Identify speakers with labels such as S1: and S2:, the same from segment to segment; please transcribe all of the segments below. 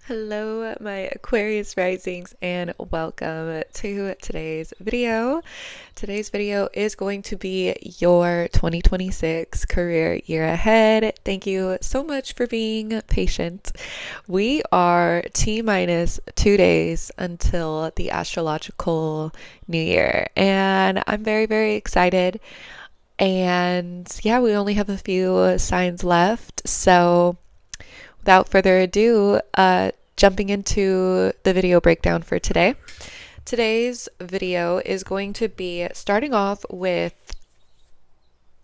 S1: Hello, my Aquarius risings, and welcome to today's video. Today's video is going to be your 2026 career year ahead. Thank you so much for being patient. We are T-minus 2 days until the astrological new year, and I'm very, very excited. And yeah, we only have a few signs left, so without further ado, jumping into the video breakdown for today. Today's video is going to be starting off with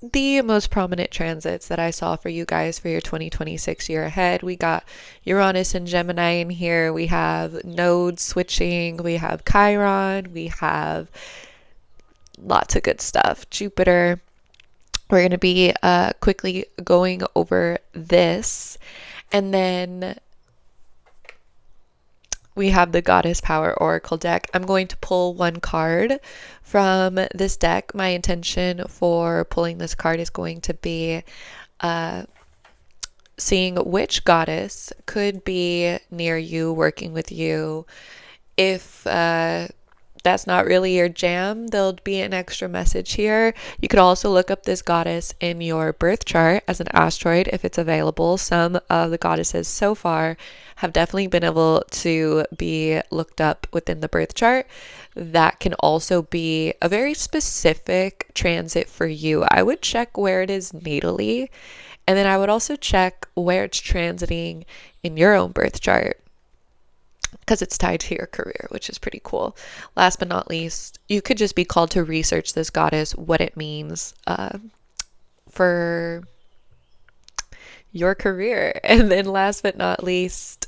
S1: the most prominent transits that I saw for you guys for your 2026 year ahead. We got Uranus and Gemini in here. We have nodes switching. We have Chiron. We have lots of good stuff. Jupiter. We're going to be quickly going over this. And then we have the Goddess Power Oracle deck. I'm going to pull one card from this deck. My intention for pulling this card is going to be seeing which goddess could be near you, working with you. If that's not really your jam, there'll be an extra message here. You could also look up this goddess in your birth chart as an asteroid if it's available. Some of the goddesses so far have definitely been able to be looked up within the birth chart. That can also be a very specific transit for you. I would check where it is natally, and then I would also check where it's transiting in your own birth chart, because it's tied to your career, which is pretty cool. Last but not least, you could just be called to research this goddess, what it means for your career. And then last but not least,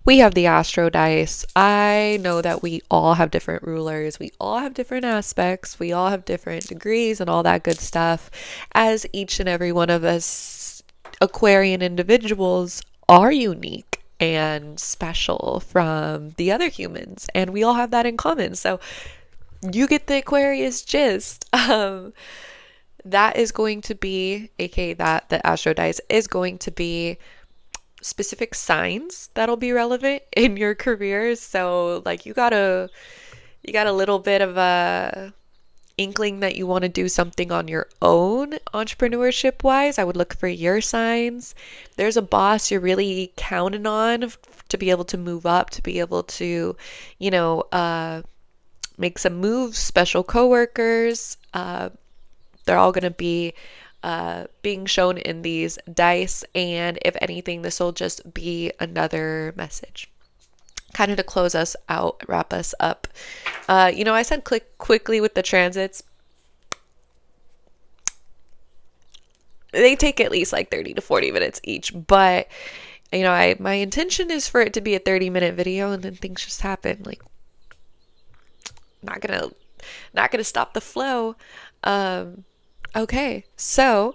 S1: we have the Astro Dice. I know that we all have different rulers. We all have different aspects. We all have different degrees and all that good stuff. As each and every one of us Aquarian individuals are unique and special from the other humans, and we all have that in common. So you get the Aquarius gist. That is going to be, aka that the Astro Dice is going to be specific signs that'll be relevant in your career. So like you got a little bit of a inkling that you want to do something on your own entrepreneurship wise, I would look for your signs. There's a boss you're really counting on to be able to move up, to be able to, make some moves, special coworkers. They're all going to be being shown in these dice. And if anything, this will just be another message, kind of to close us out, wrap us up. I said click quickly with the transits. They take at least like 30 to 40 minutes each, but my intention is for it to be a 30-minute video, and then things just happen. Like, not gonna stop the flow. Okay, so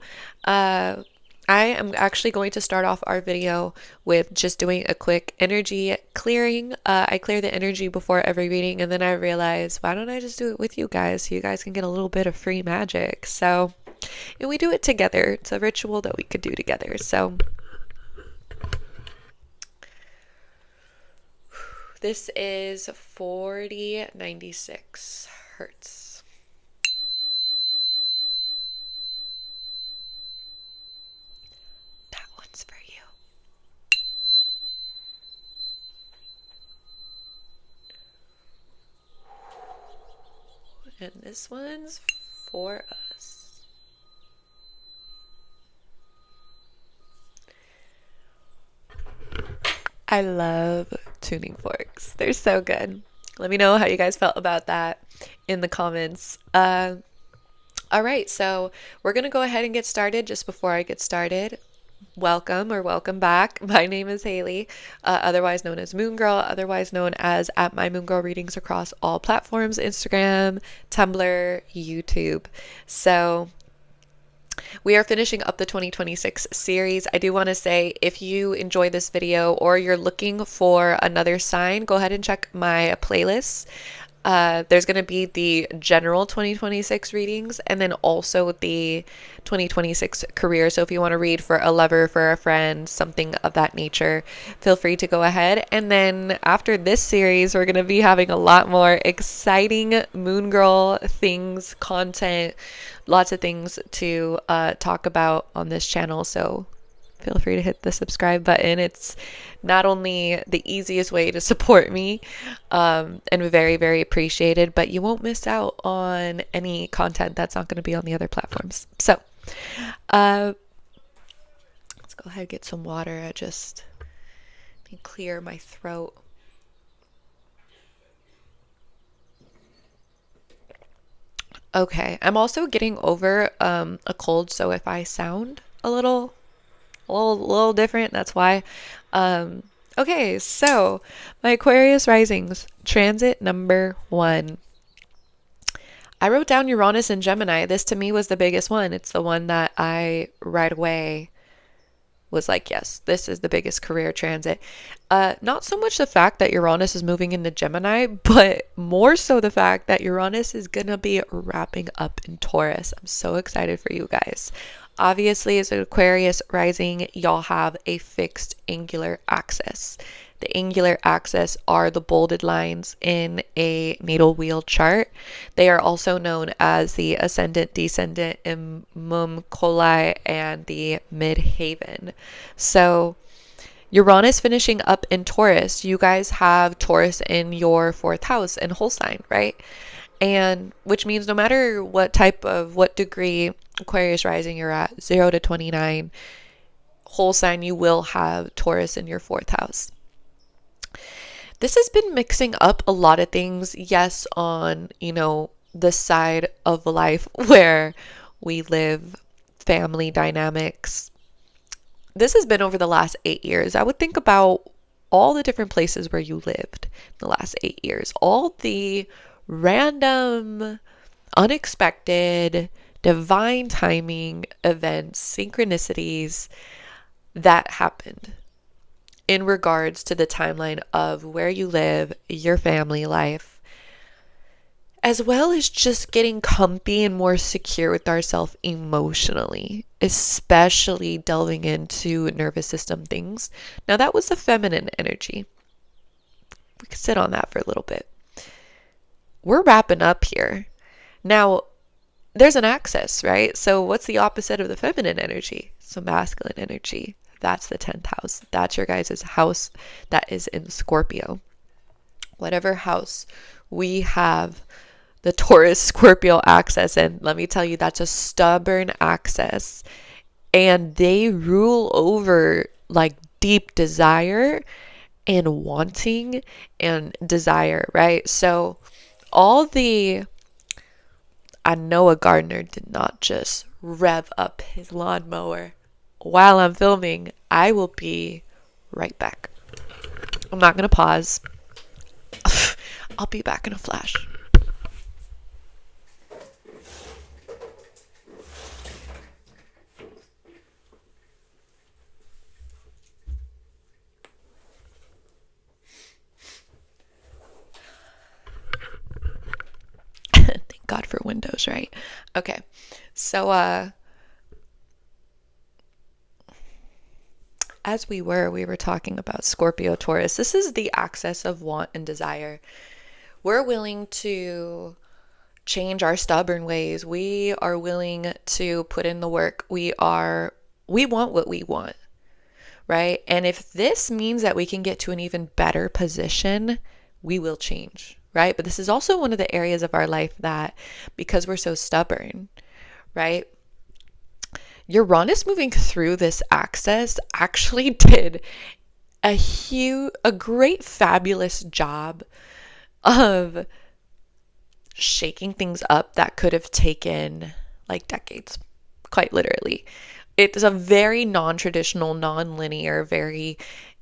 S1: I am actually going to start off our video with just doing a quick energy clearing. I clear the energy before every reading, and then I realize, why don't I just do it with you guys so you guys can get a little bit of free magic? So, and we do it together. It's a ritual that we could do together. So, this is 4096 hertz. For you. And this one's for us. I love tuning forks. They're so good. Let me know how you guys felt about that in the comments. All right, so we're going to go ahead and get started. Just before I get started, welcome or welcome back. My name is Haley, otherwise known as Moongirl, otherwise known as at my Moongirl readings across all platforms, Instagram, Tumblr, YouTube. So we are finishing up the 2026 series. I do want to say, if you enjoy this video or you're looking for another sign, go ahead and check my playlists. There's going to be the general 2026 readings and then also the 2026 career. So if you want to read for a lover, for a friend, something of that nature, feel free to go ahead. And then after this series, we're going to be having a lot more exciting Moongirl things, content, lots of things to talk about on this channel. So feel free to hit the subscribe button. It's not only the easiest way to support me, and very, very appreciated, but you won't miss out on any content that's not going to be on the other platforms. So, let's go ahead and get some water. I just need to clear my throat. Okay, I'm also getting over a cold, so if I sound a little different, that's why. Okay, so my Aquarius risings, transit number 1. I wrote down Uranus and Gemini. This to me was the biggest one. It's the one that I right away was like, yes, this is the biggest career transit. Not so much the fact that Uranus is moving into Gemini, but more so the fact that Uranus is going to be wrapping up in Taurus. I'm so excited for you guys. Obviously, as an Aquarius rising, y'all have a fixed angular axis. The angular axis are the bolded lines in a natal wheel chart. They are also known as the ascendant, descendant, mum coli, and the midhaven. So Uranus finishing up in Taurus, you guys have Taurus in your 4th house in whole sign, right? And which means no matter what degree Aquarius rising you're at, 0 to 29, whole sign, you will have Taurus in your 4th house. This has been mixing up a lot of things, yes, on, the side of life where we live, family dynamics. This has been over the last 8 years. I would think about all the different places where you lived in the last 8 years, all the random, unexpected, divine timing events, synchronicities that happened in regards to the timeline of where you live, your family life, as well as just getting comfy and more secure with ourselves emotionally, especially delving into nervous system things. Now, that was the feminine energy. We could sit on that for a little bit. We're wrapping up here. Now, there's an axis, right? So what's the opposite of the feminine energy? So masculine energy. That's the 10th house. That's your guys' house that is in Scorpio. Whatever house we have the Taurus Scorpio axis, and let me tell you, that's a stubborn axis, and they rule over like deep desire and wanting and desire, right? So I know a gardener did not just rev up his lawnmower while I'm filming. I will be right back. I'm not going to pause. I'll be back in a flash. Thank God for Windows, right? Okay. So, as we were talking about Scorpio, Taurus. This is the axis of want and desire. We're willing to change our stubborn ways. We are willing to put in the work. We want what we want, right? And if this means that we can get to an even better position, we will change, right? But this is also one of the areas of our life that, because we're so stubborn, right? Uranus moving through this axis actually did a great, fabulous job of shaking things up that could have taken like decades, quite literally. It's a very non-traditional, non-linear, very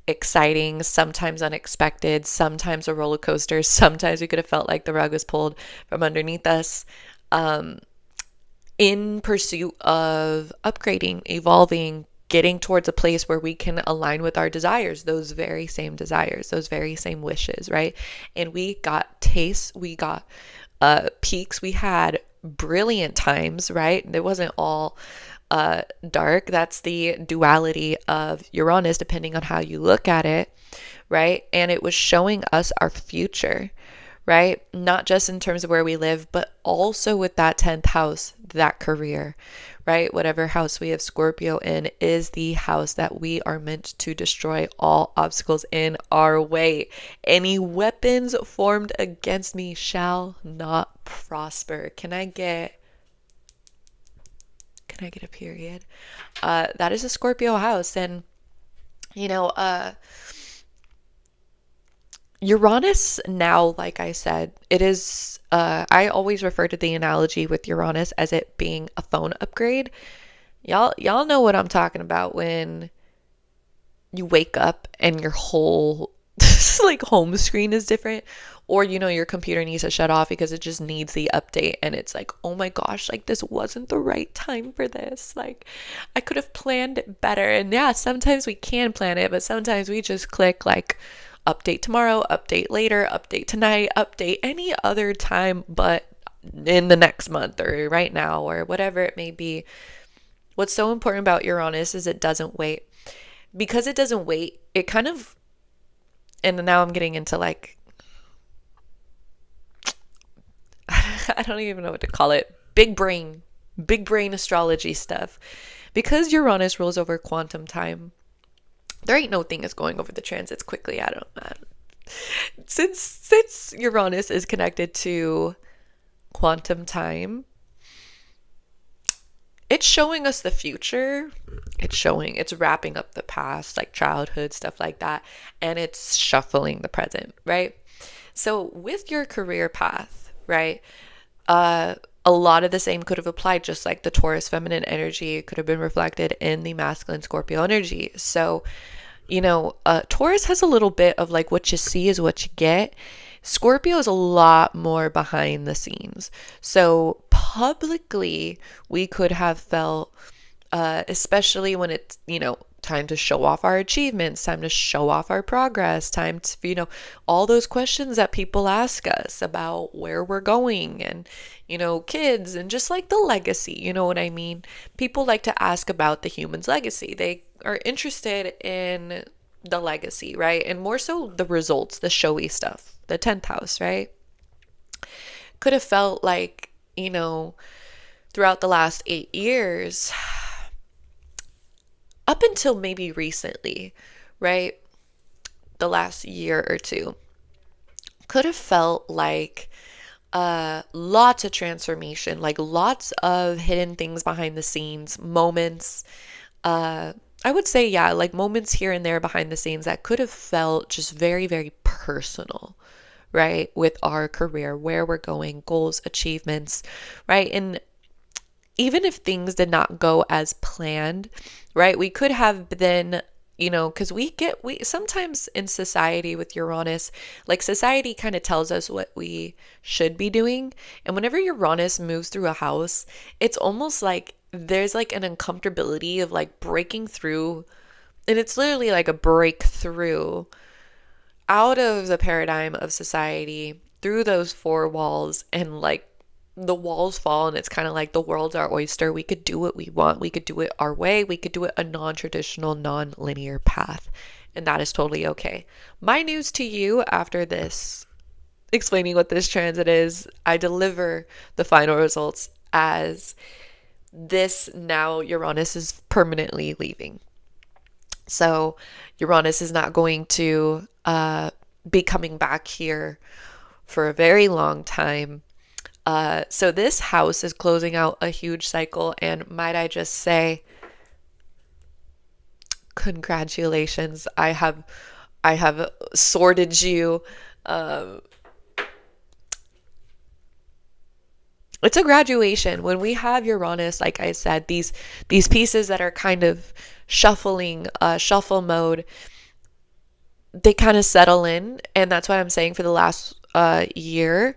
S1: exciting, sometimes unexpected, sometimes a roller coaster, sometimes we could have felt like the rug was pulled from underneath us, in pursuit of upgrading, evolving, getting towards a place where we can align with our desires, those very same desires, those very same wishes, right? And we got tastes, we got peaks, we had brilliant times, right? It wasn't all dark. That's the duality of Uranus, depending on how you look at it, right? And it was showing us our future, right? Not just in terms of where we live, but also with that 10th house, that career, right? Whatever house we have Scorpio in is the house that we are meant to destroy all obstacles in our way. Any weapons formed against me shall not prosper. Can I get a period? That is a Scorpio house. And, you know, Uranus now, like I said, it is, I always refer to the analogy with Uranus as it being a phone upgrade. Y'all know what I'm talking about when you wake up and your whole like home screen is different, or your computer needs to shut off because it just needs the update, and it's like, oh my gosh, like this wasn't the right time for this, like I could have planned it better. And yeah, sometimes we can plan it, but sometimes we just click like update tomorrow, update later, update tonight, update any other time but in the next month or right now or whatever it may be. What's so important about Uranus is it doesn't wait. Because it doesn't wait, it kind of, and now I'm getting into like, I don't even know what to call it, big brain astrology stuff. Because Uranus rules over quantum time, there ain't no thing is going over the transits quickly. I don't since Uranus is connected to quantum time, it's showing us the future. It's wrapping up the past, like childhood, stuff like that. And it's shuffling the present, right? So with your career path, right? A lot of the same could have applied, just like the Taurus feminine energy could have been reflected in the masculine Scorpio energy. So, Taurus has a little bit of like what you see is what you get. Scorpio is a lot more behind the scenes. So publicly, we could have felt, especially when it's, time to show off our achievements, time to show off our progress, time to, all those questions that people ask us about where we're going and, kids and just like the legacy, you know what I mean? People like to ask about the human's legacy. They are interested in the legacy, right? And more so the results, the showy stuff, the 10th house, right? Could have felt like, throughout the last 8 years, up until maybe recently, right? The last year or two, could have felt like lots of transformation, like lots of hidden things behind the scenes, moments. I would say, yeah, like moments here and there behind the scenes that could have felt just very, very personal, right? With our career, where we're going, goals, achievements, right? And even if things did not go as planned, right? We could have been, because we sometimes in society with Uranus, like society kind of tells us what we should be doing. And whenever Uranus moves through a house, it's almost like there's like an uncomfortability of like breaking through. And it's literally like a breakthrough out of the paradigm of society through those four walls, and like the walls fall and it's kind of like the world's our oyster. We could do what we want. We could do it our way. We could do it a non-traditional, non-linear path. And that is totally okay. My news to you after this, explaining what this transit is, I deliver the final results as this. Now Uranus is permanently leaving. So Uranus is not going to be coming back here for a very long time. So this house is closing out a huge cycle, and might I just say, congratulations. I have sorted you. It's a graduation. When we have Uranus, like I said, these pieces that are kind of shuffling, shuffle mode, they kind of settle in, and that's why I'm saying for the last year,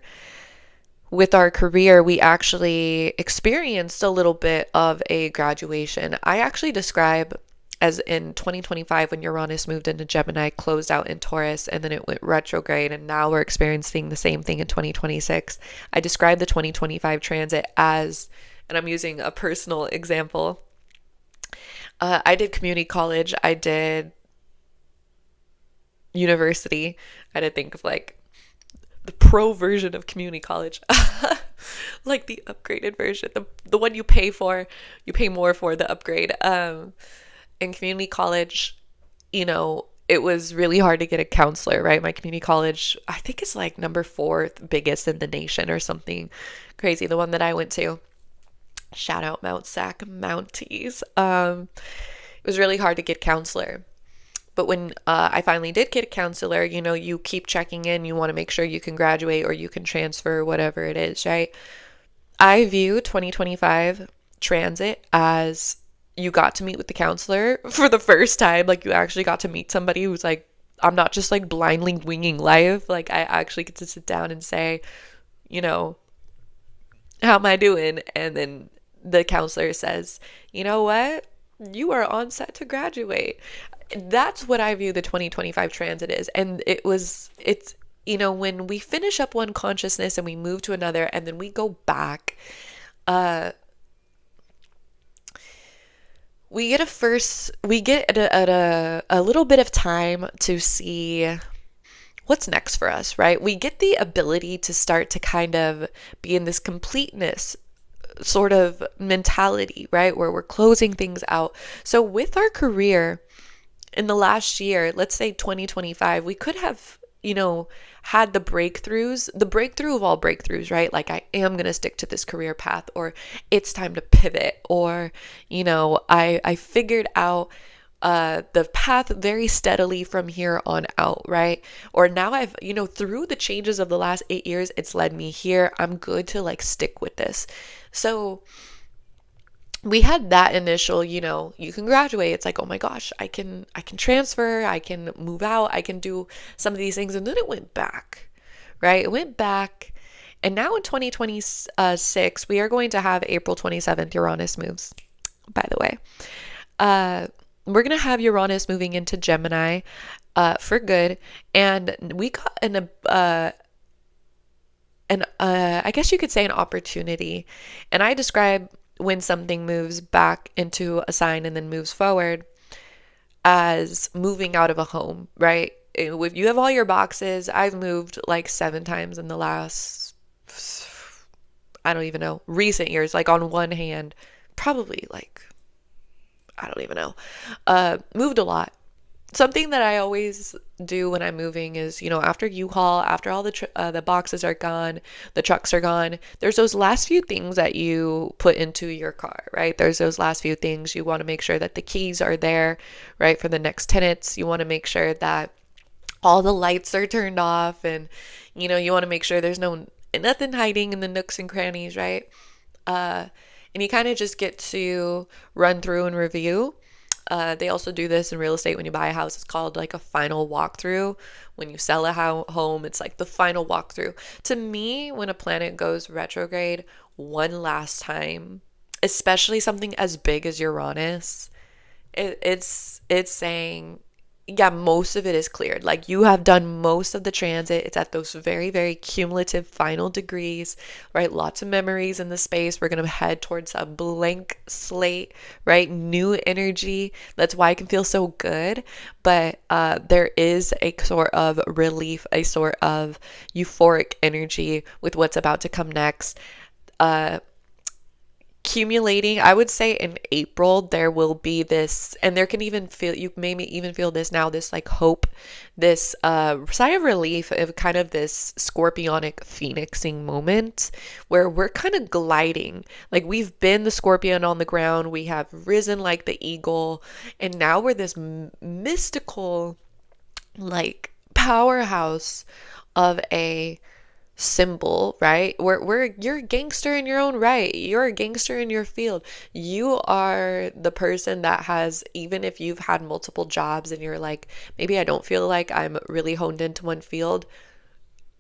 S1: with our career, we actually experienced a little bit of a graduation. I actually describe as in 2025 when Uranus moved into Gemini, closed out in Taurus, and then it went retrograde, and now we're experiencing the same thing in 2026. I describe the 2025 transit as, and I'm using a personal example. I did community college, I did university. I did think of like the pro version of community college. Like the upgraded version, the one you pay for, you pay more for the upgrade. In community college, it was really hard to get a counselor, right? My community college, I think it's like number 4th biggest in the nation or something crazy. The one that I went to, shout out Mount Sac Mounties. It was really hard to get counselor. But when I finally did get a counselor, you keep checking in. You want to make sure you can graduate or you can transfer, whatever it is, right? I view 2025 transit as you got to meet with the counselor for the first time. Like, you actually got to meet somebody who's like, I'm not just like blindly winging life. Like, I actually get to sit down and say, how am I doing? And then the counselor says, you know what? You are on set to graduate. That's what I view the 2025 transit is. And it's, when we finish up one consciousness and we move to another and then we go back, we get a little bit of time to see what's next for us, right? We get the ability to start to kind of be in this completeness sort of mentality, right? Where we're closing things out. So with our career in the last year, let's say 2025, we could have, had the breakthrough of all breakthroughs, right? Like, I am going to stick to this career path, or it's time to pivot, or, I figured out the path very steadily from here on out, right? Or now I've, through the changes of the last 8 years, it's led me here. I'm good to like stick with this. So we had that initial, you can graduate. It's like, oh my gosh, I can transfer, I can move out, I can do some of these things. And then it went back, right? It went back. And now in 2026, we are going to have April 27th, Uranus moves, by the way. We're going to have Uranus moving into Gemini for good. And we got I guess you could say an opportunity. And I describe when something moves back into a sign and then moves forward as moving out of a home, right? If you have all your boxes, I've moved like 7 times in the last, I don't even know, recent years, like on one hand, probably like, I don't even know, moved a lot. Something that I always do when I'm moving is, after U-Haul, after all the boxes are gone, the trucks are gone, there's those last few things that you put into your car, right? There's those last few things. You want to make sure that the keys are there, right, for the next tenants. You want to make sure that all the lights are turned off, and, you want to make sure there's nothing hiding in the nooks and crannies, right? And you kind of just get to run through and review. They also do this in real estate when you buy a house. It's called like a final walkthrough. When you sell a home, it's like the final walkthrough. To me, when a planet goes retrograde one last time, especially something as big as Uranus, it's saying, yeah, most of it is cleared. Like, you have done most of the transit. It's at those very, very cumulative final degrees, right? Lots of memories in the space. We're going to head towards a blank slate, right? New energy. That's why it can feel so good. But there is a sort of relief, a sort of euphoric energy with what's about to come next. Accumulating, I would say in April, there will be this, and there can even feel, you maybe even feel this now, this like hope, this sigh of relief of kind of this scorpionic phoenixing moment where we're kind of gliding. Like, we've been the scorpion on the ground, we have risen like the eagle, and now we're this mystical like powerhouse of a symbol, right? You're a gangster in your own right. You're a gangster in your field. You are the person that has, even if you've had multiple jobs and you're like, maybe I don't feel like I'm really honed into one field.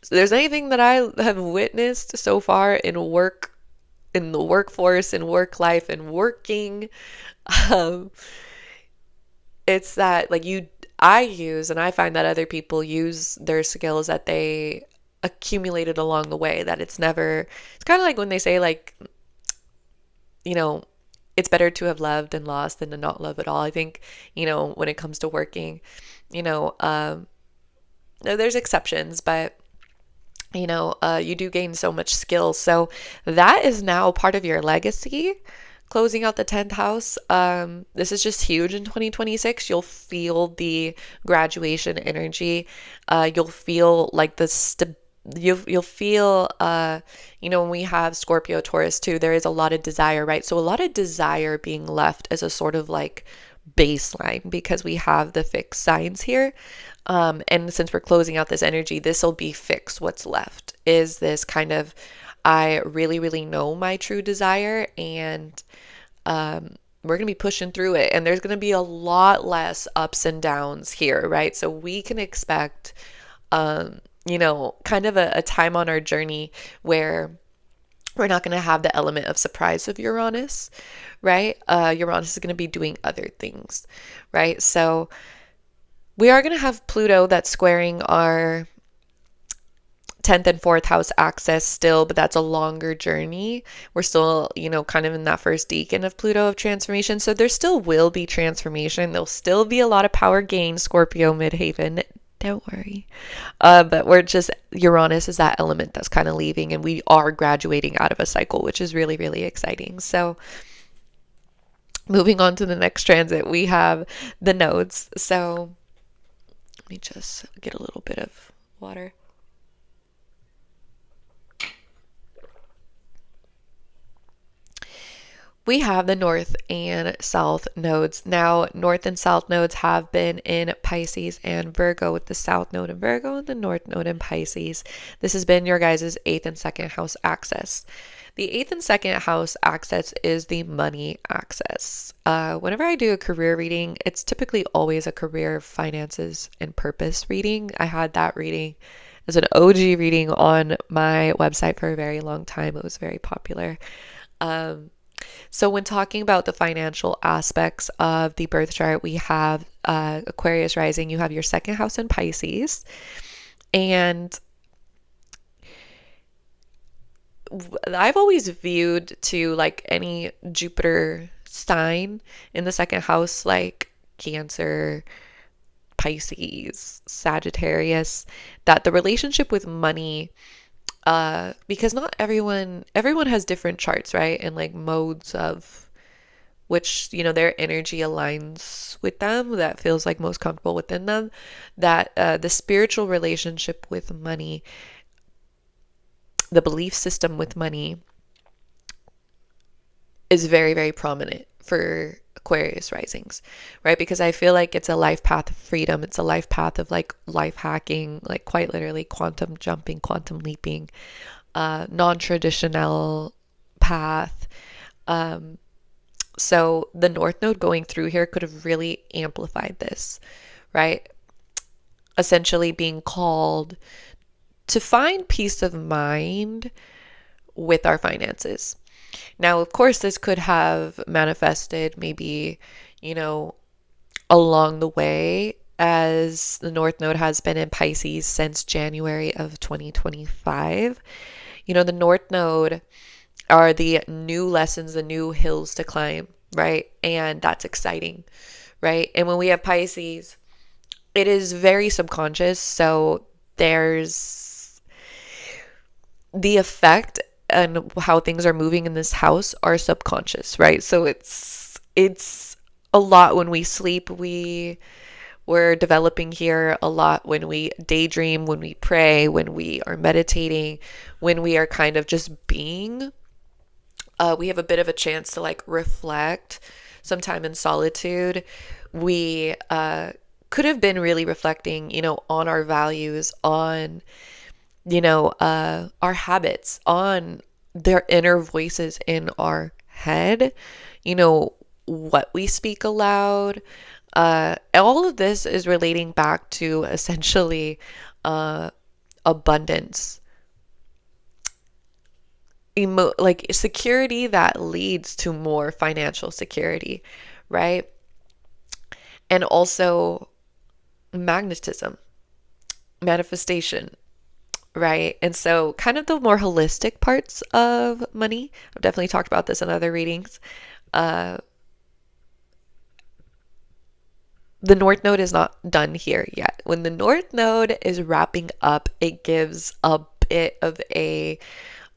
S1: So there's anything that I have witnessed so far in the workforce, in work life, and working, um, it's that like I use, and I find that other people use their skills that they accumulated along the way, that it's kind of like when they say like, you know, it's better to have loved and lost than to not love at all. I think, when it comes to working, you know, there's exceptions, but you do gain so much skill. So that is now part of your legacy. Closing out the 10th house. This is just huge in 2026. You'll feel the graduation energy. You'll feel like you'll feel, when we have Scorpio, Taurus too, there is a lot of desire, right? So a lot of desire being left as a sort of like baseline because we have the fixed signs here. And since we're closing out this energy, this will be fixed. What's left is this kind of, I really, really know my true desire, and we're going to be pushing through it. And there's going to be a lot less ups and downs here, right? So we can expect, kind of a time on our journey where we're not going to have the element of surprise of Uranus, right? Uranus is going to be doing other things, right? So we are going to have Pluto that's squaring our 10th and 4th house axis still, but that's a longer journey. We're still, kind of in that first decan of Pluto of transformation. So there still will be transformation. There'll still be a lot of power gain, Scorpio midhaven. Don't worry. But Uranus is that element that's kind of leaving, and we are graduating out of a cycle, which is really, really exciting. So moving on to the next transit, we have the nodes. So let me just get a little bit of water. We have the north and south nodes. Now, north and south nodes have been in Pisces and Virgo, with the south node in Virgo and the north node in Pisces. This has been your guys' 8th and 2nd house axis. The 8th and 2nd house axis is the money axis. Whenever I do a career reading, it's typically always a career, finances, and purpose reading. I had that reading as an OG reading on my website for a very long time. It was very popular. So when talking about the financial aspects of the birth chart, we have Aquarius rising. You have your 2nd house in Pisces. And I've always viewed to like any Jupiter sign in the 2nd house, like Cancer, Pisces, Sagittarius, that the relationship with money, because not everyone has different charts, right? And like modes of which, their energy aligns with them, that feels like most comfortable within them, that the spiritual relationship with money, the belief system with money is very, very prominent for Aquarius risings, right? Because I feel like it's a life path of freedom. It's a life path of like life hacking, like quite literally quantum jumping, quantum leaping, non-traditional path. So the north node going through here could have really amplified this, right? Essentially being called to find peace of mind with our finances. Now, of course, this could have manifested maybe, along the way, as the North Node has been in Pisces since January of 2025. The North Node are the new lessons, the new hills to climb, right? And that's exciting, right? And when we have Pisces, it is very subconscious. So there's the effect and how things are moving in this house are subconscious, right? So it's a lot when we sleep. We're developing here a lot when we daydream, when we pray, when we are meditating, when we are kind of just being. We have a bit of a chance to like reflect sometime in solitude. We could have been really reflecting, on our values, on our habits, on their inner voices in our head, what we speak aloud. All of this is relating back to essentially abundance, like security that leads to more financial security, right? and also magnetism, manifestation, right? And so kind of the more holistic parts of money, I've definitely talked about this in other readings. Uh, the North Node is not done here yet. When the North Node is wrapping up, it gives a bit of a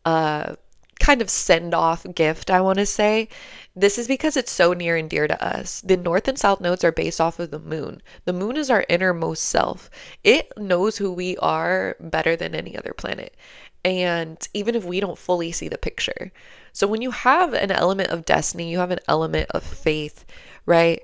S1: uh, kind of send off gift, I want to say. This is because it's so near and dear to us. The North and South nodes are based off of the moon. The moon is our innermost self. It knows who we are better than any other planet. And even if we don't fully see the picture. So when you have an element of destiny, you have an element of faith, right?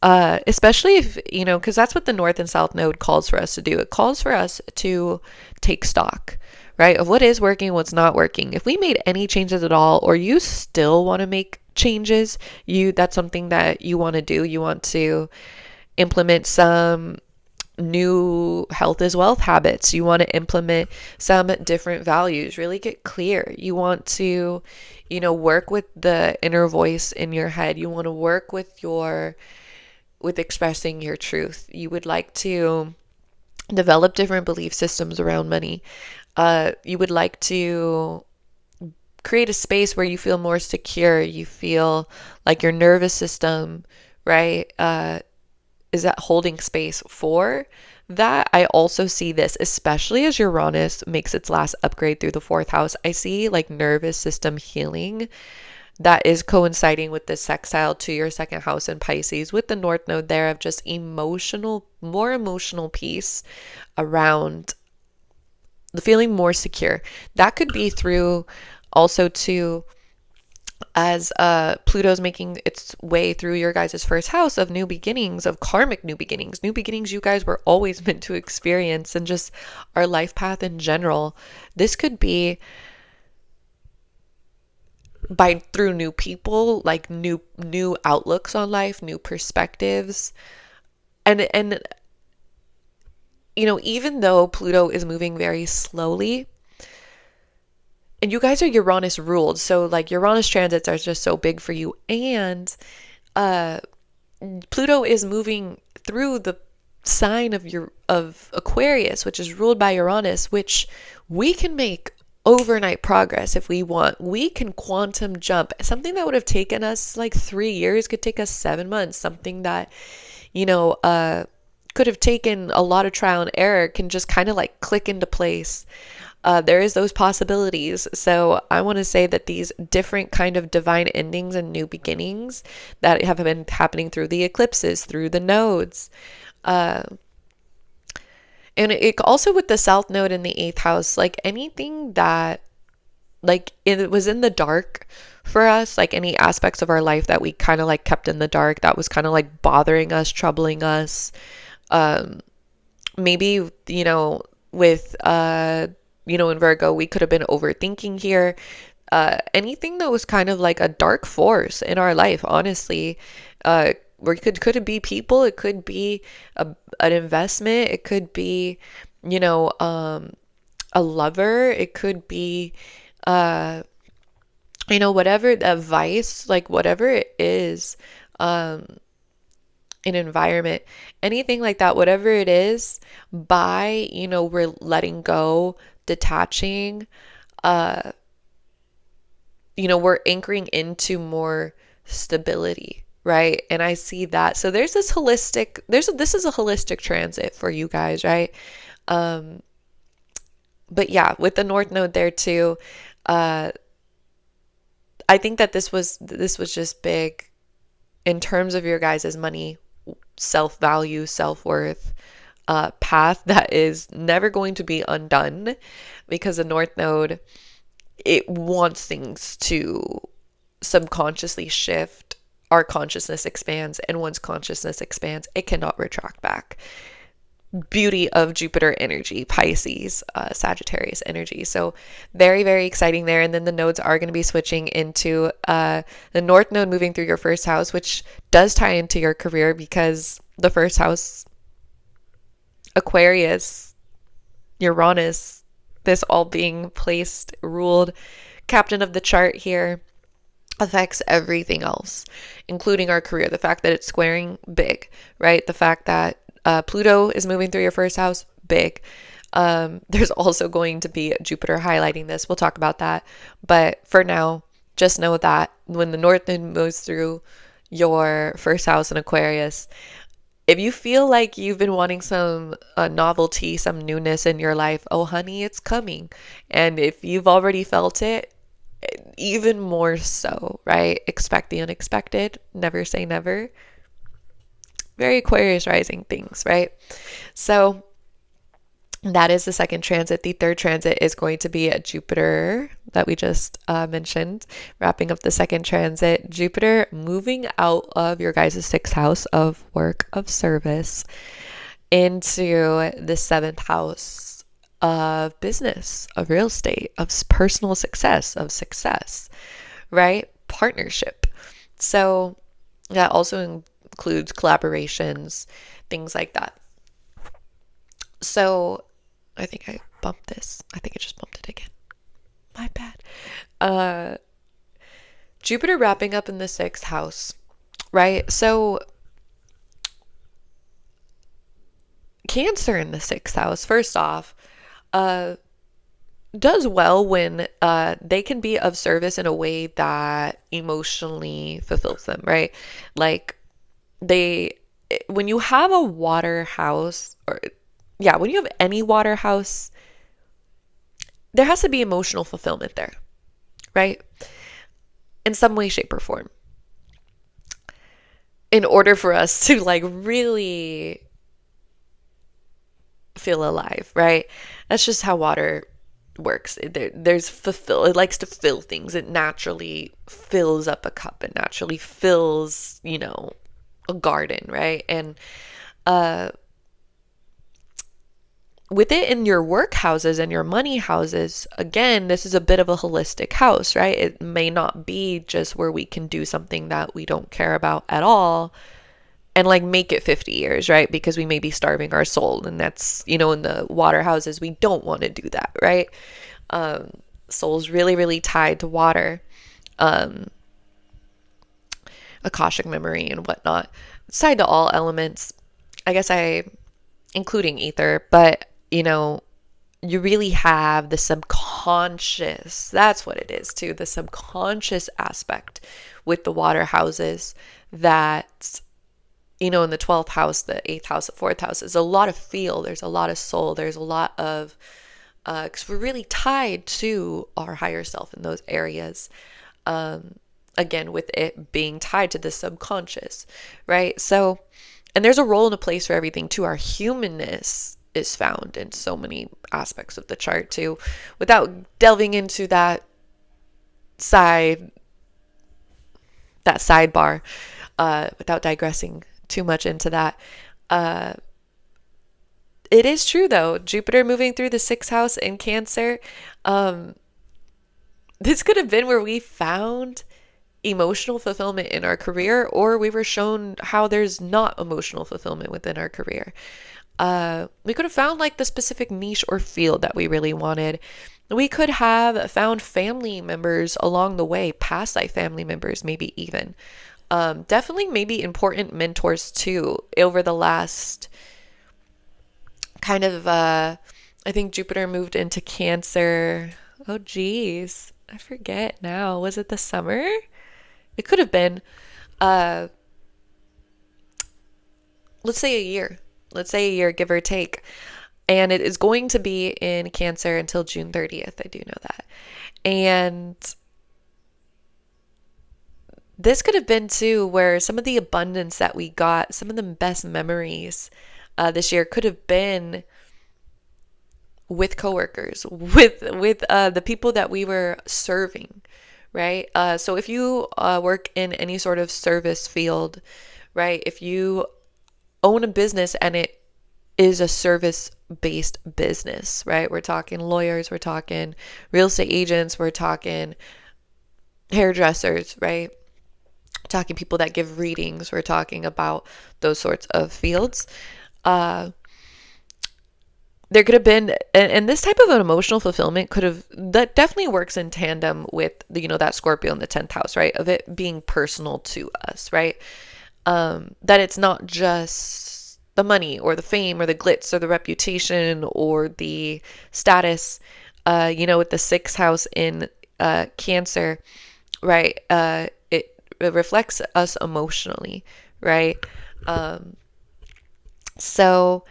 S1: Especially if, you know, because that's what the North and South node calls for us to do. It calls for us to take stock, right, of what is working, what's not working. If we made any changes at all, or you still want to make changes, that's something that you want to do. You want to implement some new health is wealth habits. You want to implement some different values, really get clear. You want to, you know, work with the inner voice in your head. You want to work with expressing your truth. You would like to develop different belief systems around money. You would like to create a space where you feel more secure. You feel like your nervous system, right, is that holding space for that. I also see this, especially as Uranus makes its last upgrade through the fourth house. I see like nervous system healing that is coinciding with the sextile to your second house in Pisces, with the North Node there of just more emotional peace around the feeling more secure. That could be through also to, as Pluto's making its way through your guys' first house of new beginnings, of karmic new beginnings you guys were always meant to experience, and just our life path in general. This could be through new people, like new outlooks on life, new perspectives. And you know, even though Pluto is moving very slowly, and you guys are Uranus ruled, so like Uranus transits are just so big for you, and Pluto is moving through the sign of Aquarius, which is ruled by Uranus, which we can make overnight progress if we want. We can quantum jump. Something that would have taken us like 3 years could take us 7 months. Something that, you know, could have taken a lot of trial and error can just kind of like click into place. There is those possibilities. So I want to say that these different kind of divine endings and new beginnings that have been happening through the eclipses, through the nodes, and it also with the South Node in the 8th house, like anything that like it was in the dark for us, like any aspects of our life that we kind of like kept in the dark, that was kind of like bothering us, troubling us. Maybe, you know, with you know, in Virgo, we could have been overthinking here. Anything that was kind of like a dark force in our life, honestly. Or could it be people? It could be an investment. It could be, you know, a lover. It could be, you know, whatever, advice, like whatever it is, an environment, anything like that, whatever it is, by, you know, we're letting go, detaching, you know, we're anchoring into more stability, right? And I see that. So there's this this is a holistic transit for you guys, right? But yeah, with the North Node there too, I think that this was just big in terms of your guys' money, self-value, self-worth, path that is never going to be undone, because the North Node, it wants things to subconsciously shift. Our consciousness expands, and once consciousness expands, it cannot retract back. Beauty of Jupiter energy, Pisces, Sagittarius energy. So very, very exciting there. And then the nodes are going to be switching into the North Node moving through your first house, which does tie into your career, because the first house, Aquarius, Uranus, this all being placed, ruled, captain of the chart here. affects everything else, including our career. The fact that it's squaring, big, right? The fact that Pluto is moving through your first house, big. There's also going to be Jupiter highlighting this. We'll talk about that. But for now, just know that when the North Node moves through your first house in Aquarius, if you feel like you've been wanting some novelty, some newness in your life, oh honey, it's coming. And if you've already felt it, even more so, right? Expect the unexpected. Never say never. Very Aquarius rising things, right? So that is the second transit. The third transit is going to be at Jupiter that we just mentioned. Wrapping up the second transit, Jupiter moving out of your guys' sixth house of work, of service, into the seventh house of business, of real estate, of personal success, right? Partnership. So that also includes collaborations, things like that. So I think I bumped this. I think I just bumped it again. My bad. Jupiter wrapping up in the sixth house, right? So Cancer in the sixth house, first off, does well when they can be of service in a way that emotionally fulfills them, right? Like when you have a water house, when you have any water house, there has to be emotional fulfillment there, right? In some way, shape, or form. In order for us to like really feel alive, right? That's just how water works. It likes to fill things. It naturally fills up a cup. It naturally fills, a garden, right? And with it in your work houses and your money houses, again, this is a bit of a holistic house, right? It may not be just where we can do something that we don't care about at all and like make it 50 years, right? Because we may be starving our soul. And that's, in the water houses, we don't want to do that, right? Soul's really, really tied to water, Akashic memory and whatnot. It's tied to all elements. I guess including ether, but you really have the subconscious. That's what it is too. The subconscious aspect with the water houses that, in the 12th house, the 8th house, the 4th house, is a lot of feel. There's a lot of soul. There's a lot of, because we're really tied to our higher self in those areas. Again, with it being tied to the subconscious, right? So, and there's a role and a place for everything too. Our humanness is found in so many aspects of the chart too, without delving into that sidebar, without digressing too much into that. It is true though, Jupiter moving through the sixth house in Cancer, this could have been where we found emotional fulfillment in our career, or we were shown how there's not emotional fulfillment within our career. We could have found like the specific niche or field that we really wanted. We could have found family members along the way, past life family members, maybe even. Definitely maybe important mentors too over the last kind of, I think Jupiter moved into Cancer. Oh geez, I forget now. Was it the summer? It could have been, let's say a year. Let's say a year, give or take. And it is going to be in Cancer until June 30th. I do know that. And this could have been too where some of the abundance that we got, some of the best memories this year could have been with coworkers, with the people that we were serving, right? So if you work in any sort of service field, right? If you own a business and it is a service-based business, right? We're talking lawyers, we're talking real estate agents, we're talking hairdressers, right? We're talking people that give readings, we're talking about those sorts of fields. there could have been, and this type of an emotional fulfillment that definitely works in tandem with that Scorpio in the 10th house, right? Of it being personal to us, right? That it's not just the money or the fame or the glitz or the reputation or the status, with the 6th house in Cancer, right? It reflects us emotionally, right? So,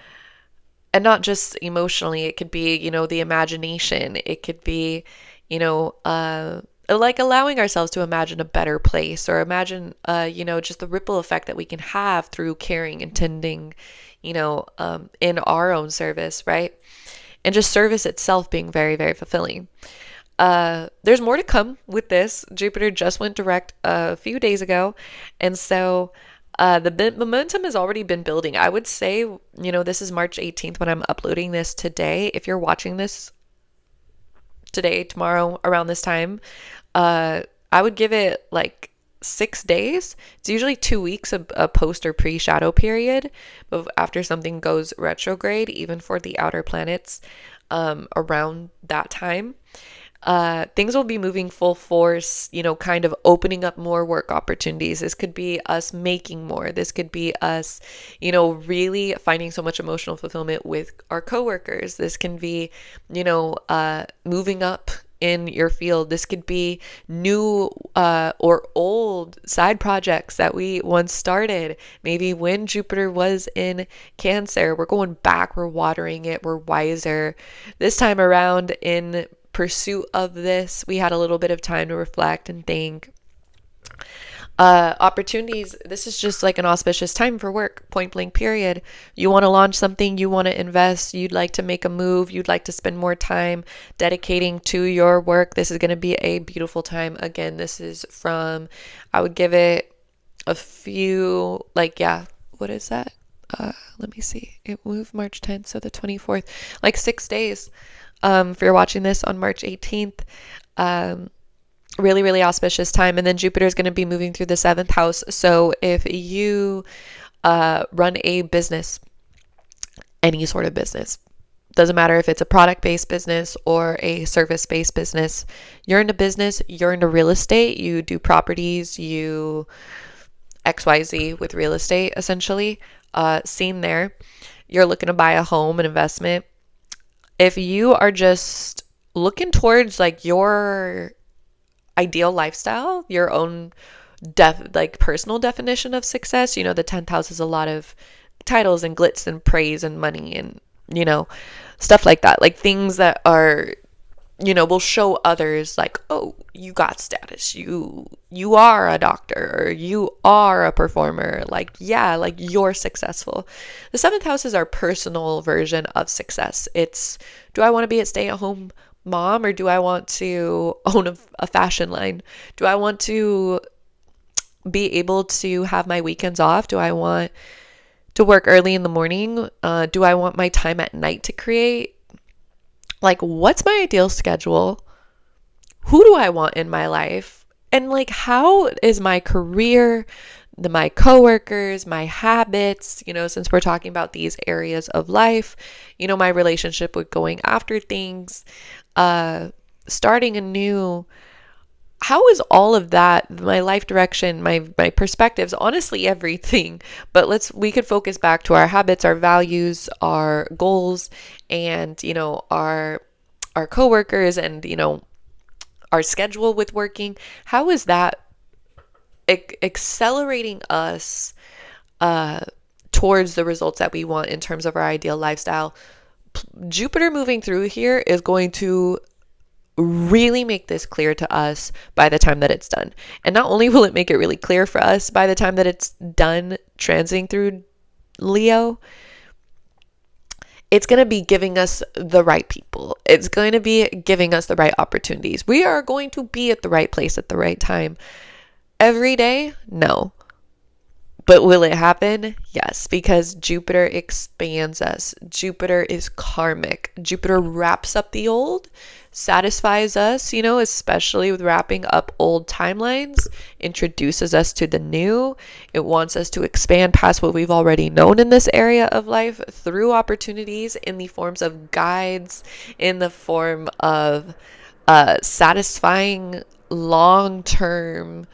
S1: and not just emotionally, it could be, the imagination. It could be, like allowing ourselves to imagine a better place, or imagine, just the ripple effect that we can have through caring and tending, in our own service, right? And just service itself being very, very fulfilling. There's more to come with this. Jupiter just went direct a few days ago. And so the momentum has already been building. I would say, this is March 18th when I'm uploading this today. If you're watching this today, tomorrow, around this time, I would give it like 6 days. It's usually 2 weeks of a post or pre-shadow period after something goes retrograde, even for the outer planets around that time. Things will be moving full force, kind of opening up more work opportunities. This could be us making more. This could be us, really finding so much emotional fulfillment with our coworkers. This can be, moving up in your field. This could be new or old side projects that we once started. Maybe when Jupiter was in Cancer, we're going back, we're watering it, we're wiser. This time around in pursuit of this, we had a little bit of time to reflect and think. Opportunities, this is just like an auspicious time for work, point blank period. You want to launch something, you want to invest, you'd like to make a move, you'd like to spend more time dedicating to your work. This is going to be a beautiful time. Again, this is I would give it a few, what is that? Let me see. It moved March 10th, so the 24th, like 6 days. If you're watching this on March 18th, really, really auspicious time. And then Jupiter is going to be moving through the 7th house. So if you run a business, any sort of business, doesn't matter if it's a product-based business or a service-based business, you're into business, you're into real estate, you do properties, you XYZ with real estate, essentially, seen there. You're looking to buy a home, an investment. If you are just looking towards like your ideal lifestyle, your own personal definition of success, the 10th house is a lot of titles and glitz and praise and money and, stuff like that. Like things that are, will show others like, oh, you got status. You are a doctor, or you are a performer. Like, yeah, like you're successful. The 7th house is our personal version of success. It's, do I want to be a stay-at-home mom, or do I want to own a fashion line? Do I want to be able to have my weekends off? Do I want to work early in the morning? Do I want my time at night to create? Like, what's my ideal schedule? Who do I want in my life? And like, how is my career, my coworkers, my habits, since we're talking about these areas of life, my relationship with going after things, starting anew. How is all of that, my life direction, my perspectives, honestly, everything. But we could focus back to our habits, our values, our goals, and, our coworkers and, our schedule with working. How is that accelerating us towards the results that we want in terms of our ideal lifestyle? Jupiter moving through here is going to really make this clear to us by the time that it's done. And not only will it make it really clear for us by the time that it's done transiting through Leo, it's going to be giving us the right people. It's going to be giving us the right opportunities. We are going to be at the right place at the right time. Every day? No. But will it happen? Yes, because Jupiter expands us. Jupiter is karmic. Jupiter wraps up the old, satisfies us, especially with wrapping up old timelines, introduces us to the new. It wants us to expand past what we've already known in this area of life through opportunities in the forms of guides, in the form of satisfying long-term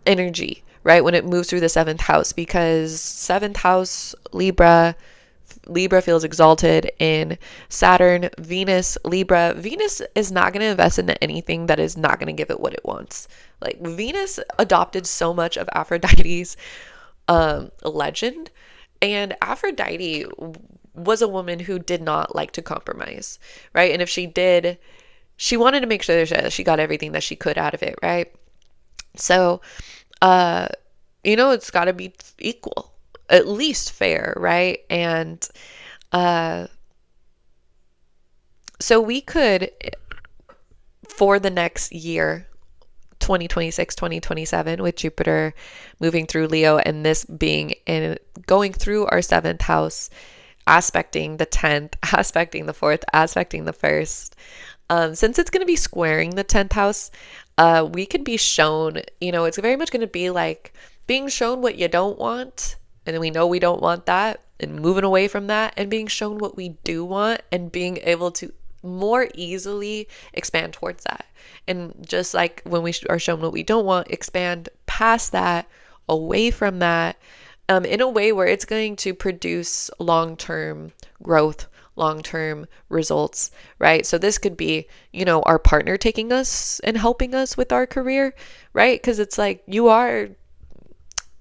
S1: energy, right? When it moves through the seventh house, because seventh house, Libra feels exalted in Saturn, Venus, Libra. Venus is not going to invest into anything that is not going to give it what it wants. Like Venus adopted so much of Aphrodite's legend, and Aphrodite was a woman who did not like to compromise, right? And if she did, she wanted to make sure that she got everything that she could out of it, right? So, it's got to be equal, at least fair, right? And so we could, for the next year, 2026, 2027, with Jupiter moving through Leo and this being in going through our seventh house, aspecting the 10th, aspecting the 4th, aspecting the 1st. Since it's going to be squaring the 10th house, we could be shown, it's very much going to be like being shown what you don't want, and we know we don't want that, and moving away from that, and being shown what we do want, and being able to more easily expand towards that. And just like when we are shown what we don't want, expand past that, away from that, in a way where it's going to produce long-term growth, long-term results, right? So this could be, our partner taking us and helping us with our career, right? Because it's like you are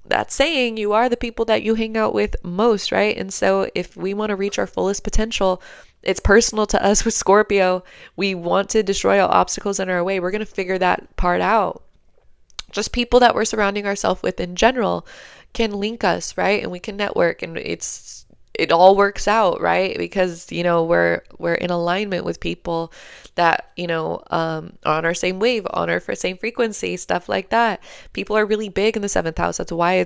S1: the people that you hang out with most, right? And so if we want to reach our fullest potential, it's personal to us with Scorpio. We want to destroy all obstacles in our way. We're going to figure that part out. Just people that we're surrounding ourselves with in general can link us, right? And we can network, and it all works out, right? Because we're in alignment with people that on our same wave, on our same frequency, stuff like that. People are really big in the seventh house. That's why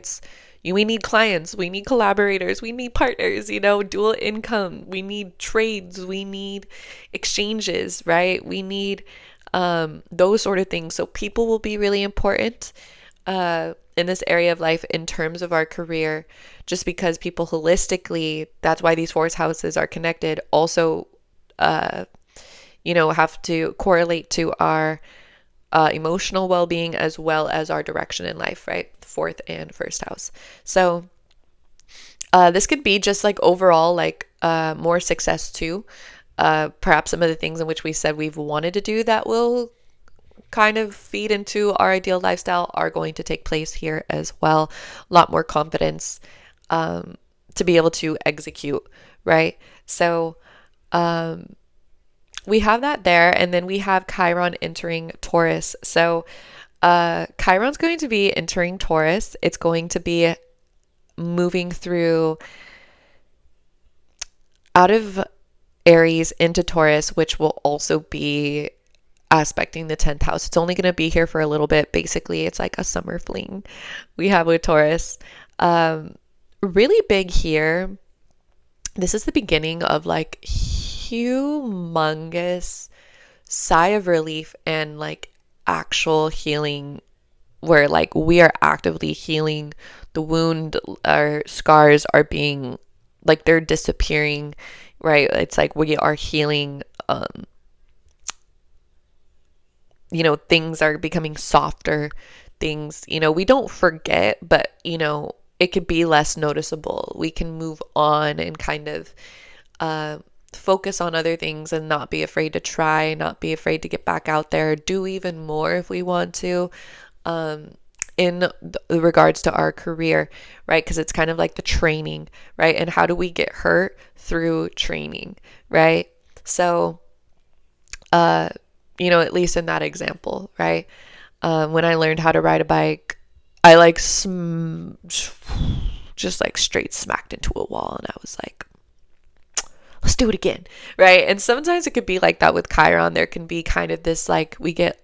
S1: we need clients, we need collaborators, we need partners, dual income, we need trades, we need exchanges, right? We need those sort of things. So people will be really important in this area of life in terms of our career, just because people holistically, that's why these four houses are connected, also have to correlate to our emotional well-being as well as our direction in life, right? Fourth and first house. So this could be just like overall like more success too. Perhaps some of the things in which we said we've wanted to do that will kind of feed into our ideal lifestyle are going to take place here as well. A lot more confidence to be able to execute, right? So we have that there, and then we have Chiron entering Taurus. So Chiron's going to be entering Taurus. It's going to be moving through out of Aries into Taurus, which will also be aspecting the 10th house. It's only going to be here for a little bit. Basically, it's like a summer fling we have with Taurus. Really big here. This is the beginning of like humongous sigh of relief and like actual healing, where like we are actively healing the wound. Our scars are being like, they're disappearing, right? It's like we are healing. Things are becoming softer. Things, we don't forget, but it could be less noticeable. We can move on and kind of focus on other things and not be afraid to try, not be afraid to get back out there, do even more if we want to, in regards to our career, right? Because it's kind of like the training, right? And how do we get hurt? Through training, right? So, at least in that example, right? When I learned how to ride a bike, I like just like straight smacked into a wall, and I was like, let's do it again, right? And sometimes it could be like that with Chiron. There can be kind of this like, we get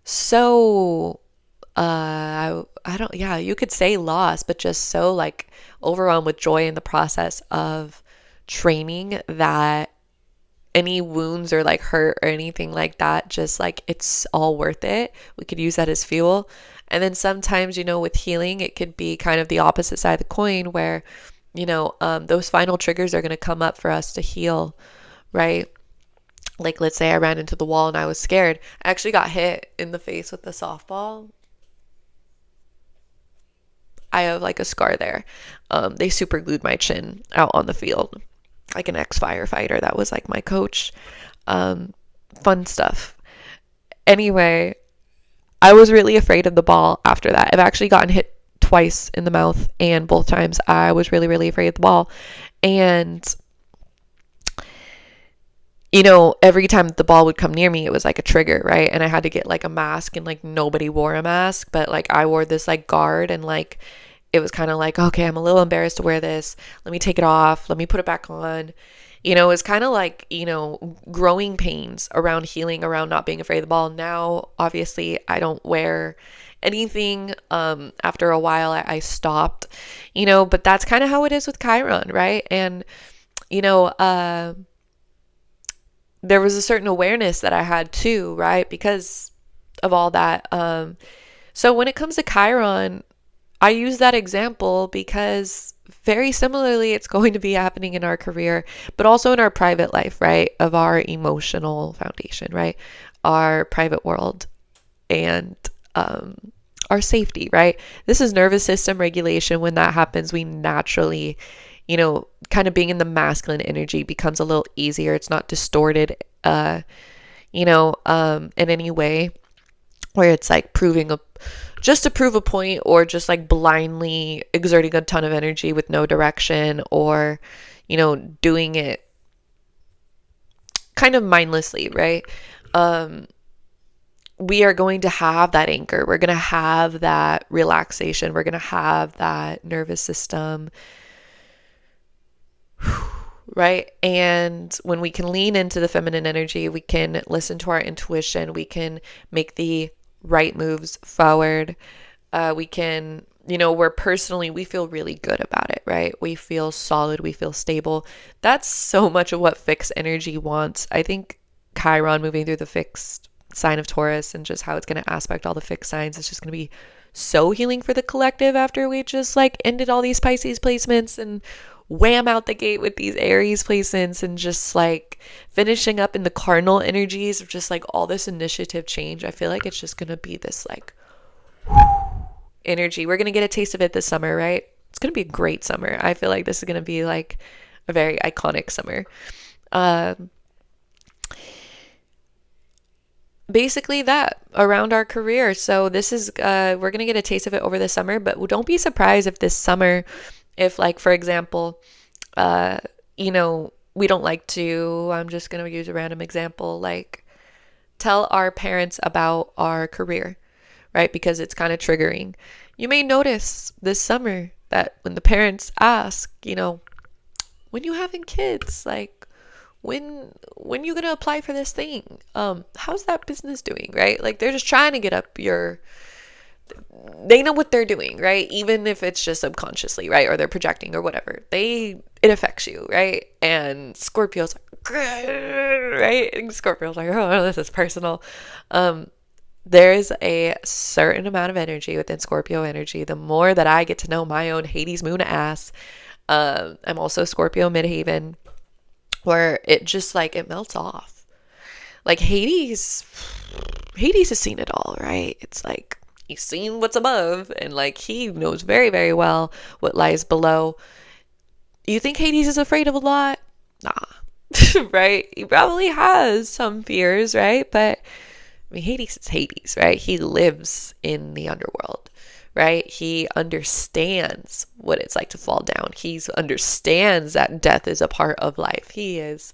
S1: so I don't, yeah, you could say lost, but just so like overwhelmed with joy in the process of training that any wounds or like hurt or anything like that, just like it's all worth it. We could use that as fuel. And then sometimes, with healing, it could be kind of the opposite side of the coin where, those final triggers are going to come up for us to heal, right? Like, let's say I ran into the wall and I was scared. I actually got hit in the face with a softball. I have like a scar there. They super glued my chin out on the field, like an ex-firefighter that was like my coach. Fun stuff. Anyway, I was really afraid of the ball after that. I've actually gotten hit twice in the mouth, and both times I was really, really afraid of the ball. And every time the ball would come near me, it was like a trigger, right? And I had to get like a mask, and like nobody wore a mask, but like I wore this like guard, and like it was kind of like, okay, I'm a little embarrassed to wear this. Let me take it off. Let me put it back on. It's kind of like, growing pains around healing, around not being afraid of the ball. Now, obviously, I don't wear anything. After a while, I stopped, but that's kind of how it is with Chiron, right? And, there was a certain awareness that I had too, right? Because of all that. So when it comes to Chiron, I use that example because very similarly, it's going to be happening in our career, but also in our private life, right? Of our emotional foundation, right? Our private world and our safety, right? This is nervous system regulation. When that happens, we naturally, kind of being in the masculine energy becomes a little easier. It's not distorted, in any way where it's like just to prove a point, or just like blindly exerting a ton of energy with no direction, or, doing it kind of mindlessly, right? We are going to have that anchor. We're going to have that relaxation. We're going to have that nervous system, right? And when we can lean into the feminine energy, we can listen to our intuition. We can make the right moves forward. We can, we feel really good about it, right? We feel solid. We feel stable. That's so much of what fixed energy wants. I think Chiron moving through the fixed sign of Taurus and just how it's going to aspect all the fixed signs is just going to be so healing for the collective after we just like ended all these Pisces placements and wham out the gate with these Aries placements, and just like finishing up in the cardinal energies of just like all this initiative change. I feel like it's just going to be this like energy. We're going to get a taste of it this summer, right? It's going to be a great summer. I feel like this is going to be like a very iconic summer. Basically that around our career. So this is, we're going to get a taste of it over the summer, but don't be surprised if this summer, if like, for example, we don't like to, I'm just going to use a random example, like tell our parents about our career, right? Because it's kind of triggering. You may notice this summer that when the parents ask, when you having kids, like when you gonna apply for this thing? How's that business doing, right? Like they're just trying to get up they know what they're doing, right? Even if it's just subconsciously, right? Or they're projecting or whatever. It affects you, right? And Scorpio's like, right? And Scorpio's like, oh, this is personal. There is a certain amount of energy within Scorpio energy. The more that I get to know my own Hades moon ass, I'm also Scorpio midhaven, where it just like, it melts off. Like Hades has seen it all, right? It's like, he's seen what's above, and like he knows very, very well what lies below. You think Hades is afraid of a lot? Nah. Right? He probably has some fears, right? But I mean, Hades is Hades, right? He lives in the underworld, right? He understands what it's like to fall down. He understands that death is a part of life. He's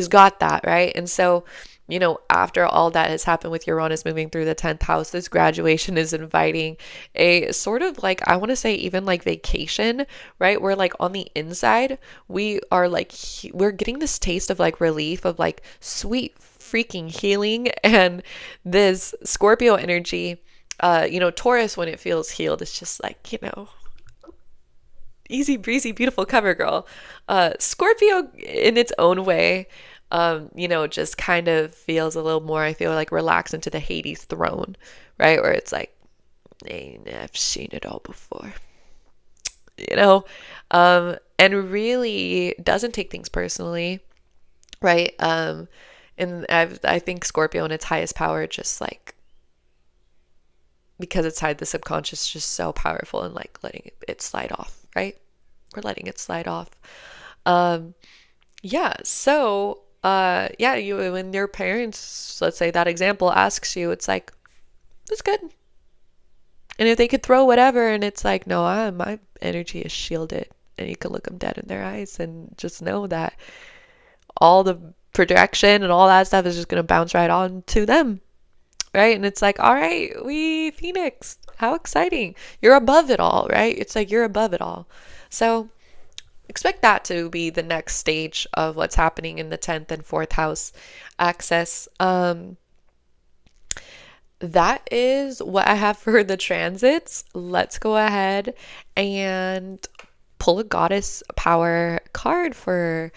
S1: got that, right? And so, after all that has happened with Uranus moving through the 10th house, this graduation is inviting a sort of like, I want to say even like vacation, right? Where like on the inside, we are like, we're getting this taste of like relief, of like sweet freaking healing. And this Scorpio energy Taurus, when it feels healed, it's just like, easy breezy, beautiful cover girl. Scorpio in its own way, just kind of feels a little more, I feel like, relaxed into the Hades throne, right? Where it's like, I've seen it all before, and really doesn't take things personally, right? And I think Scorpio in its highest power, just like, because it's tied the subconscious, just so powerful, and like letting it slide off, right? We're letting it slide off. Yeah. So, yeah, when your parents, let's say that example, asks you, it's like, it's good. And if they could throw whatever, and it's like, no, my energy is shielded, and you can look them dead in their eyes and just know that all the projection and all that stuff is just going to bounce right on to them. Right? And it's like, all right, we Phoenix, how exciting. You're above it all, right? It's like you're above it all. So expect that to be the next stage of what's happening in the 10th and 4th house axis. That is what I have for the transits. Let's go ahead and pull a goddess power card for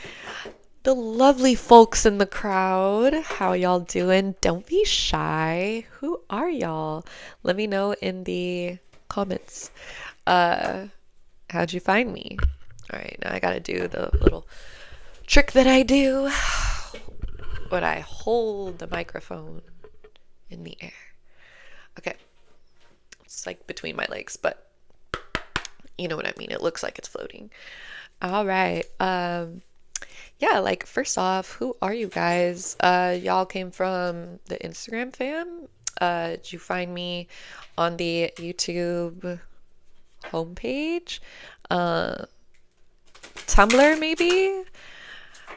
S1: the lovely folks in the crowd. How y'all doing? Don't be shy. Who are y'all? Let me know in the comments. How'd you find me? All right, now I gotta do the little trick that I do when I hold the microphone in the air. Okay, it's like between my legs, but you know what I mean. It looks like it's floating. All right. Yeah, like, first off, who are you guys? Y'all came from the Instagram fam? Did you find me on the YouTube homepage? Tumblr, maybe?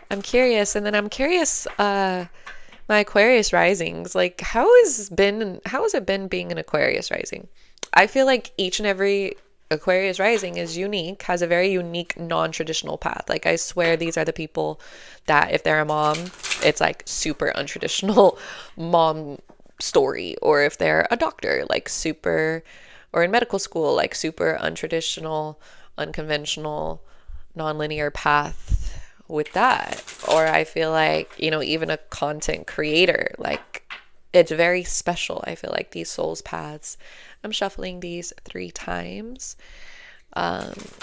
S1: I'm curious. And then I'm curious, my Aquarius risings, like, how has it been being an Aquarius rising? I feel like each and every Aquarius rising is unique, has a very unique non-traditional path. Like, I swear these are the people that if they're a mom, it's like super untraditional mom story, or if they're a doctor, like super, or in medical school, like super untraditional, unconventional, non-linear path with that. Or I feel like, even a content creator, like, it's very special. I feel like these souls paths, I'm shuffling these 3 times.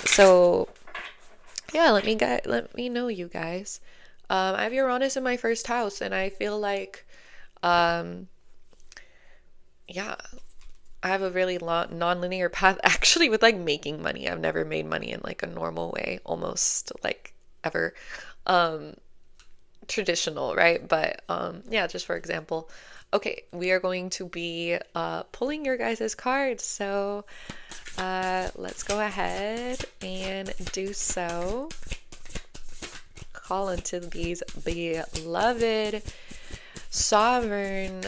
S1: So yeah, let me know, you guys. I have Uranus in my first house, and I feel like, yeah, I have a really non-linear path actually with like making money. I've never made money in like a normal way, almost like ever. Traditional, right? But yeah, just for example. Okay, we are going to be pulling your guys' cards, so let's go ahead and do so. Call into these beloved, sovereign,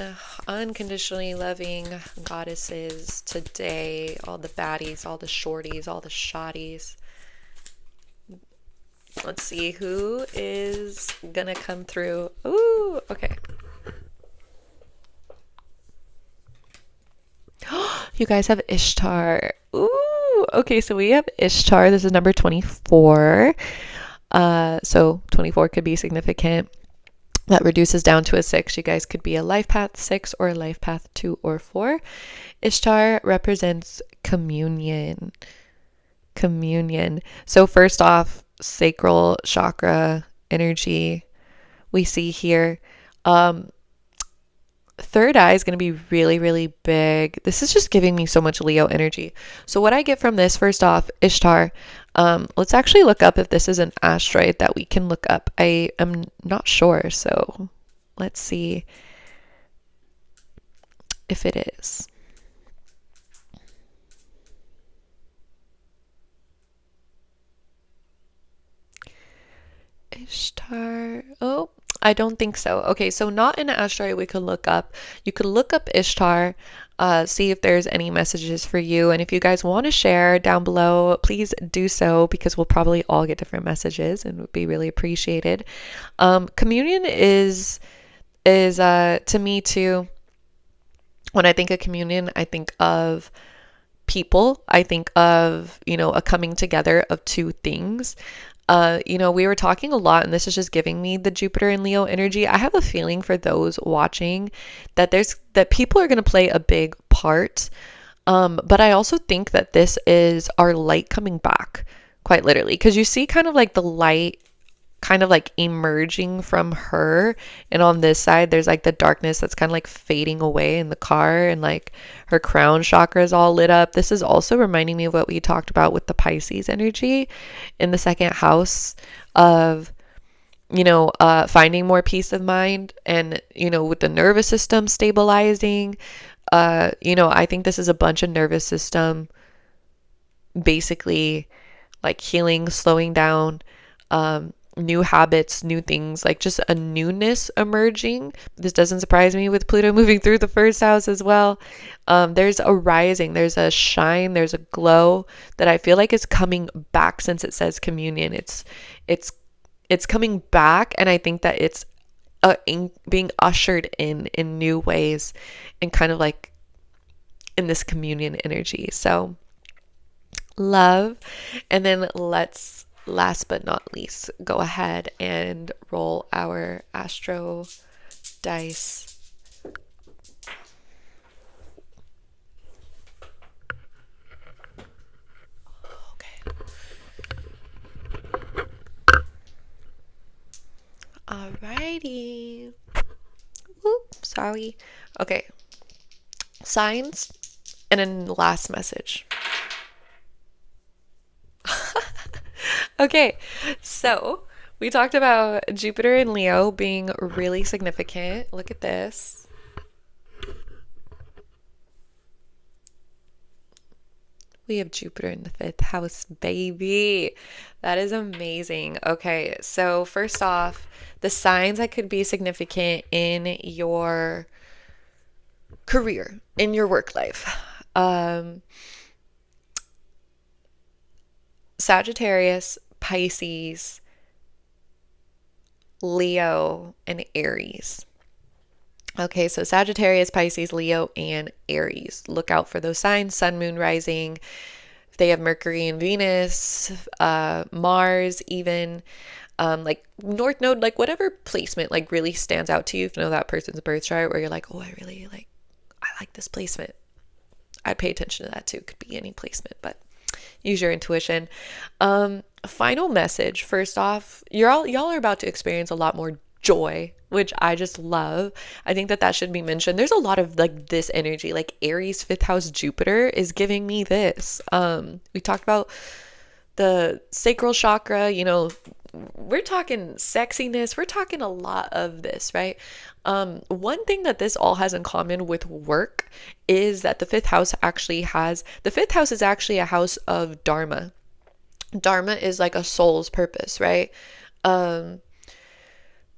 S1: unconditionally loving goddesses today. All the baddies, all the shorties, all the shotties. Let's see who is gonna come through. Ooh, okay. You guys have Ishtar. Ooh, okay, so we have Ishtar. This is number 24. So 24 could be significant. That reduces down to a 6. You guys could be a life path 6 or a life path 2 or 4. Ishtar represents communion. Communion. So first off, sacral chakra energy we see here. Third eye is going to be really, really big. This is just giving me so much Leo energy. So what I get from this, first off, Ishtar, let's actually look up if this is an asteroid that we can look up. I am not sure, so let's see if it is. Ishtar. Oh, I don't think so. Okay, so not an asteroid we could look up. You could look up Ishtar, see if there's any messages for you. And if you guys want to share down below, please do so, because we'll probably all get different messages and would be really appreciated. Communion is to me too, When I think of communion, I think of people. I think of, a coming together of two things. We were talking a lot, and this is just giving me the Jupiter and Leo energy. I have a feeling for those watching that people are going to play a big part. But I also think that this is our light coming back, quite literally, because you see kind of like the light kind of like emerging from her, and on this side there's like the darkness that's kind of like fading away in the car, and like her crown chakra is all lit up. This is also reminding me of what we talked about with the Pisces energy in the second house of finding more peace of mind, and with the nervous system stabilizing. I think this is a bunch of nervous system basically like healing, slowing down, new habits, new things, like just a newness emerging. This doesn't surprise me with Pluto moving through the first house as well. There's a rising, there's a shine, there's a glow that I feel like is coming back, since it says communion. It's coming back, and I think that it's being ushered in new ways, and kind of like in this communion energy. So love. And then let's, last but not least, go ahead and roll our astro dice. Okay. Alrighty. Oops, sorry. Okay. Signs, and then last message. Okay, so we talked about Jupiter and Leo being really significant. Look at this. We have Jupiter in the 5th house, baby. That is amazing. Okay, so first off, the signs that could be significant in your career, in your work life. Sagittarius, Pisces, Leo, and Aries. Okay, so Sagittarius, Pisces, Leo, and Aries. Look out for those signs. Sun, Moon, Rising. If they have Mercury and Venus, Mars, even like North Node, like whatever placement like really stands out to you. If you know that person's birth chart, where you're like, oh, I like this placement. I'd pay attention to that too. Could be any placement, but use your intuition. Final message. First off, y'all are about to experience a lot more joy, which I just love. I think that should be mentioned. There's a lot of like this energy, like Aries 5th house Jupiter is giving me this. We talked about the sacral chakra, we're talking sexiness, we're talking a lot of this, right? One thing that this all has in common with work is that the fifth house is actually a house of dharma. Dharma is like a soul's purpose, right?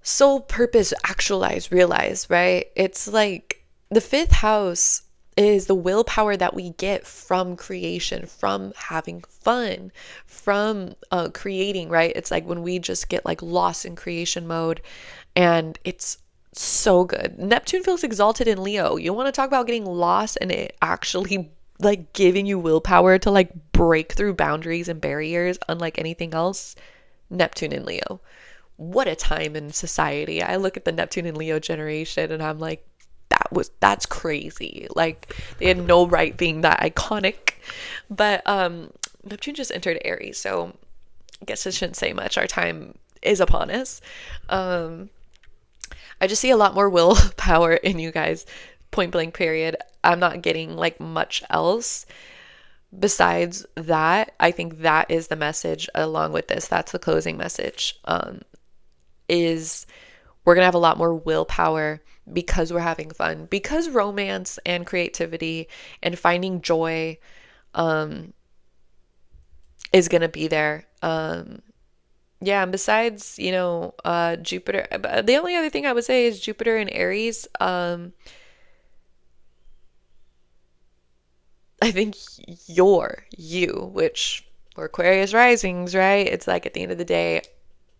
S1: Soul purpose, actualize, realize, right? It's like the 5th house is the willpower that we get from creation, from having fun, from creating, right? It's like when we just get like lost in creation mode, and it's so good. Neptune feels exalted in Leo. You want to talk about getting lost and it actually like giving you willpower to like break through boundaries and barriers unlike anything else. Neptune in Leo. What a time in society. I look at the Neptune and Leo generation and I'm like, that's crazy. Like they had no right being that iconic. But Neptune just entered Aries, so I guess I shouldn't say much. Our time is upon us. I just see a lot more willpower in you guys, point blank period. I'm not getting like much else besides that. I think that is the message along with this. That's the closing message. Is we're gonna have a lot more willpower because we're having fun, because romance and creativity and finding joy is gonna be there. Yeah, and besides, Jupiter, the only other thing I would say is Jupiter and Aries. I think you, which we're Aquarius risings, right? It's like at the end of the day,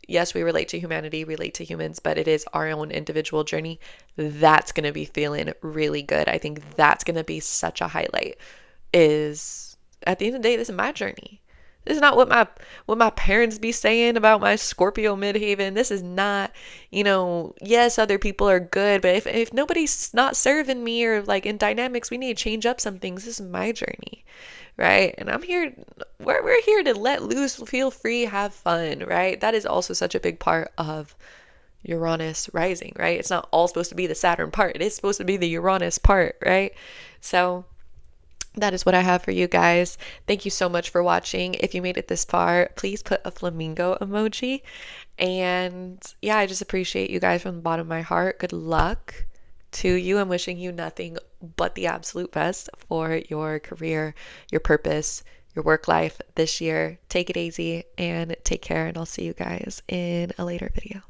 S1: yes, we relate to humanity, relate to humans, but it is our own individual journey. That's going to be feeling really good. I think that's going to be such a highlight, is at the end of the day, this is my journey. This is not what my parents be saying about my Scorpio midheaven. This is not, yes, other people are good, but if nobody's not serving me, or like in dynamics, we need to change up some things. This is my journey, right? And I'm here, we're here to let loose, feel free, have fun, right? That is also such a big part of Uranus rising, right? It's not all supposed to be the Saturn part. It is supposed to be the Uranus part, right? So that is what I have for you guys. Thank you so much for watching. If you made it this far, please put a flamingo emoji. And yeah, I just appreciate you guys from the bottom of my heart. Good luck to you. I'm wishing you nothing but the absolute best for your career, your purpose, your work life this year. Take it easy and take care. And I'll see you guys in a later video.